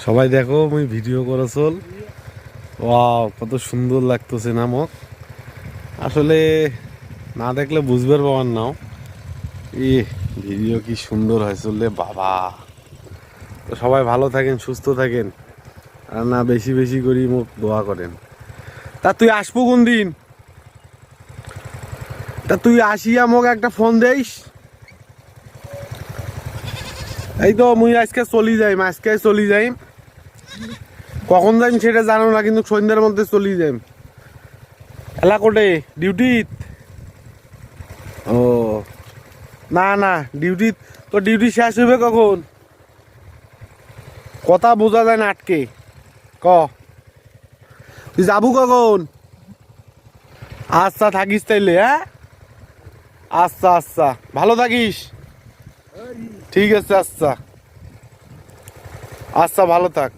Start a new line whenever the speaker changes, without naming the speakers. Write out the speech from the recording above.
সবাই দেখো মুই ভিডিও করে চল। ওয়াও কত সুন্দর লাগতেছে নামক। আসলে না দেখলে বুঝবার পাবার নাও ই ভিডিও কি সুন্দর হয় চললে বাবা। তো সবাই ভালো থাকেন, সুস্থ থাকেন, আর না বেশি বেশি করি মুখ দোয়া করেন। তা তুই আসবো কোন দিন? তা তুই আসিয়া মোক একটা ফোন দেইস। এই তো মুই আজকে চলি যাইম, আজকে চলি যাইম। কখন যাইম সেটা জানো না, কিন্তু সন্ধ্যার মধ্যে চলি যাইম। এলা কোটে ডিউটিত? ও না না, ডিউটি তো ডিউটি শেষ হইবে কখন? কথা বোঝা যায় না আটকে। ক তুই যাবো কখন? আচ্ছা থাকিস তাইলে, হ্যাঁ আচ্ছা আচ্ছা ভালো থাকিস। ঠিক আছে, আচ্ছা আচ্ছা ভালো থাক।